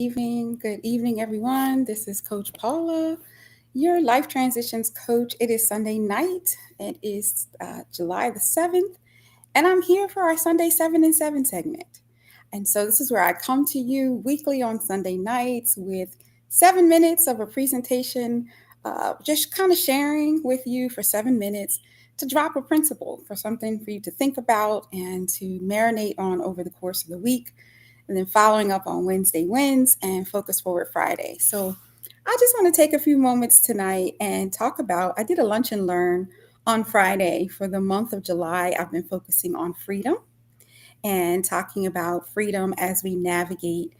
Good evening, everyone. This is Coach Paula, your life transitions coach. It is Sunday night. It is July the 7th, and I'm here for our Sunday 7 and 7 segment. And so, this is where I come to you weekly on Sunday nights with 7 minutes of a presentation, just kind of sharing with you for 7 minutes to drop a principle for something for you to think about and to marinate on over the course of the week, and then following up on Wednesday wins and Focus Forward Friday. So I just want to take a few moments tonight and talk about. I did a lunch and learn on Friday for the month of July. I've been focusing on freedom and talking about freedom as we navigate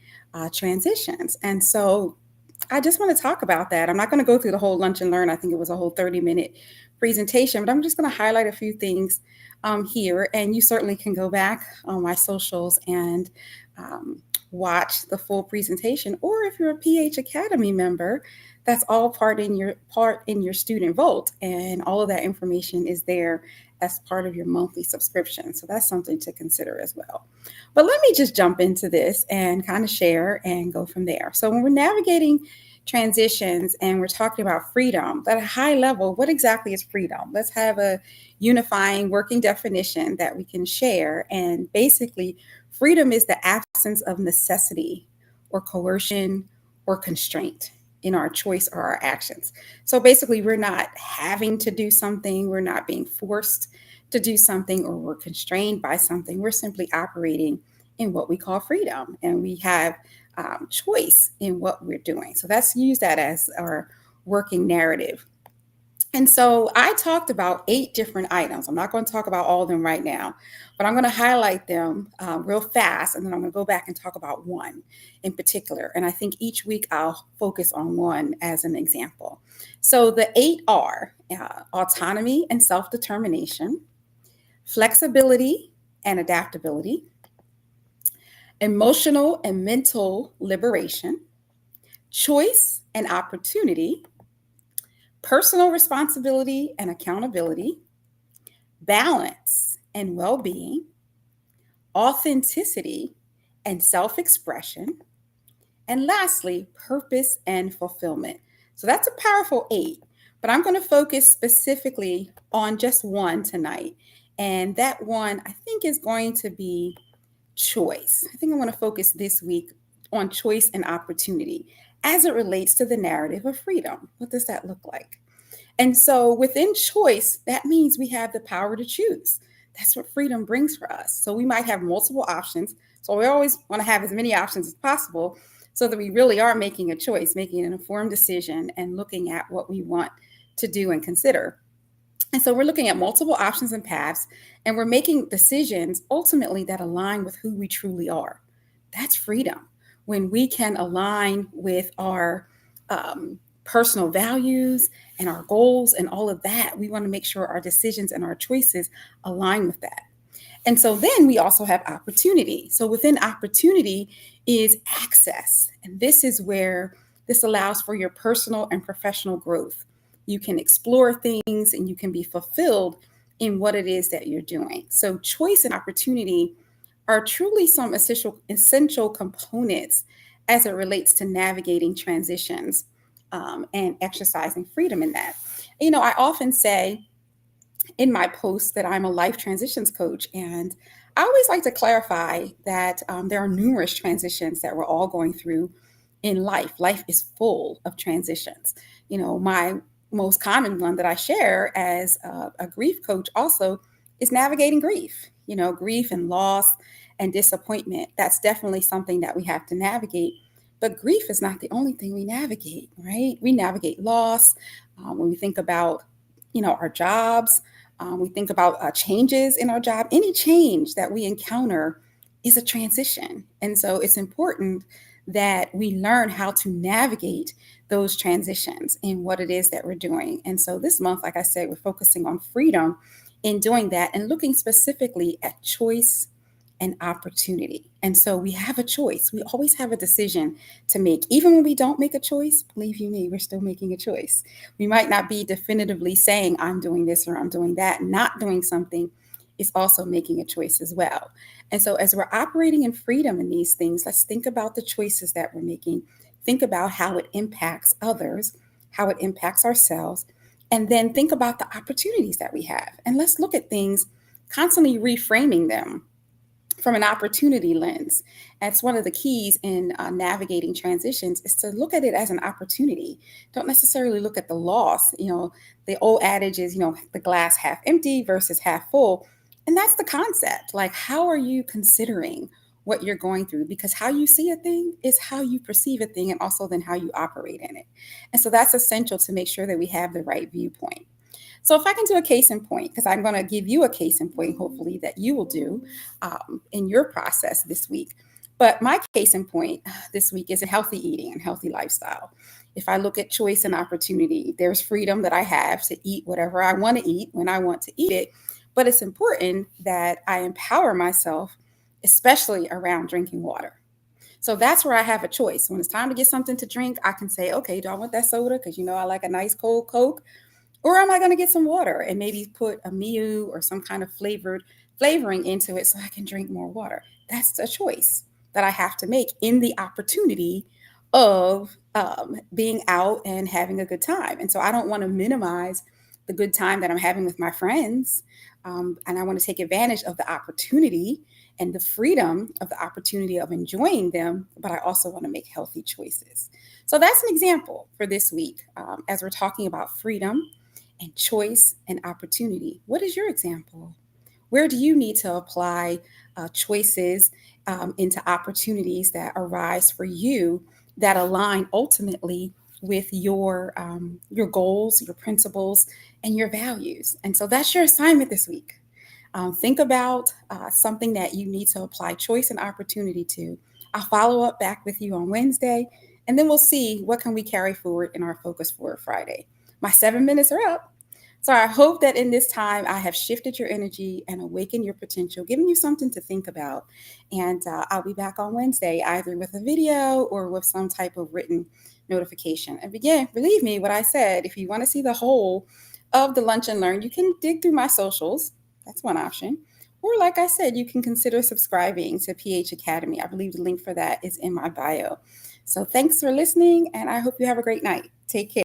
transitions. And so I just want to talk about that. I'm not going to go through the whole lunch and learn. I think it was a whole 30-minute presentation, but I'm just going to highlight a few things here. And you certainly can go back on my socials and um, watch the full presentation. Or if you're a PH Academy member, that's all part in your student vault, and all of that information is there as part of your monthly subscription. So that's something to consider as well. But let me just jump into this and kind of share and go from there. So when we're navigating transitions and we're talking about freedom, at a high level, what exactly is freedom? Let's have a unifying working definition that we can share. And basically, freedom is the absence of necessity or coercion or constraint in our choice or our actions. So basically, we're not having to do something, we're not being forced to do something, or we're constrained by something. We're simply operating in what we call freedom, and we have choice in what we're doing. So that's use that as our working narrative. And so I talked about 8 different items. I'm not going to talk about all of them right now, but I'm going to highlight them real fast. And then I'm going to go back and talk about one in particular. And I think each week I'll focus on one as an example. So the 8 are autonomy and self determination, flexibility and adaptability, emotional and mental liberation, choice and opportunity, personal responsibility and accountability, balance and well being, authenticity and self expression, and lastly, purpose and fulfillment. So that's a powerful 8, but I'm going to focus specifically on just one tonight. And that one I think is going to be choice. I think I want to focus this week on choice and opportunity as it relates to the narrative of freedom. What does that look like? And so within choice, that means we have the power to choose. That's what freedom brings for us. So we might have multiple options. So we always want to have as many options as possible so that we really are making a choice, making an informed decision, and looking at what we want to do and consider. And so we're looking at multiple options and paths, and we're making decisions ultimately that align with who we truly are. That's freedom. When we can align with our personal values and our goals and all of that, we want to make sure our decisions and our choices align with that. And so then we also have opportunity. So within opportunity is access. And this is where this allows for your personal and professional growth. You can explore things and you can be fulfilled in what it is that you're doing. So choice and opportunity are truly some essential components as it relates to navigating transitions and exercising freedom in that. I often say in my post that I'm a life transitions coach, and I always like to clarify that there are numerous transitions that we're all going through in life. Life is full of transitions. My most common one that I share as a grief coach also is navigating grief. Grief and loss and disappointment. That's definitely something that we have to navigate. But grief is not the only thing we navigate, right? We navigate loss when we think about, our jobs. We think about changes in our job. Any change that we encounter is a transition. And so it's important that we learn how to navigate those transitions in what it is that we're doing. And so this month, like I said, we're focusing on freedom in doing that and looking specifically at choice and opportunity. And so we have a choice. We always have a decision to make. Even when we don't make a choice, believe you me, we're still making a choice. We might not be definitively saying, I'm doing this or I'm doing that. Not doing something is also making a choice as well. And so, as we're operating in freedom in these things, let's think about the choices that we're making, think about how it impacts others, how it impacts ourselves, and then think about the opportunities that we have. And let's look at things, constantly reframing them from an opportunity lens. That's one of the keys in navigating transitions, is to look at it as an opportunity. Don't necessarily look at the loss. The old adage is, the glass half empty versus half full. And that's the concept. Like, how are you considering what you're going through? Because how you see a thing is how you perceive a thing, and also then how you operate in it. And so that's essential to make sure that we have the right viewpoint. So if I can do a case in point, because I'm going to give you a case in point, hopefully, that you will do in your process this week. But my case in point this week is a healthy eating and healthy lifestyle. If I look at choice and opportunity, there's freedom that I have to eat whatever I want to eat when I want to eat it. But it's important that I empower myself, especially around drinking water. So that's where I have a choice. When it's time to get something to drink, I can say, okay, do I want that soda? Because I like a nice cold Coke. Or am I going to get some water and maybe put a miu or some kind of flavoring into it so I can drink more water? That's a choice that I have to make in the opportunity of being out and having a good time. And so I don't want to minimize the good time that I'm having with my friends. And I want to take advantage of the opportunity and the freedom of the opportunity of enjoying them. But I also want to make healthy choices. So that's an example for this week as we're talking about freedom and choice and opportunity. What is your example? Where do you need to apply choices into opportunities that arise for you that align ultimately with your goals, your principles, and your values? And so that's your assignment this week. Think about something that you need to apply choice and opportunity to. I'll follow up back with you on Wednesday, and then we'll see what can we carry forward in our Focus Forward Friday. My 7 minutes are up. So I hope that in this time I have shifted your energy and awakened your potential, giving you something to think about. And I'll be back on Wednesday, either with a video or with some type of written notification. And again, believe me, what I said, if you want to see the whole of the Lunch and Learn, you can dig through my socials. That's one option. Or like I said, you can consider subscribing to PH Academy. I believe the link for that is in my bio. So thanks for listening, and I hope you have a great night. Take care.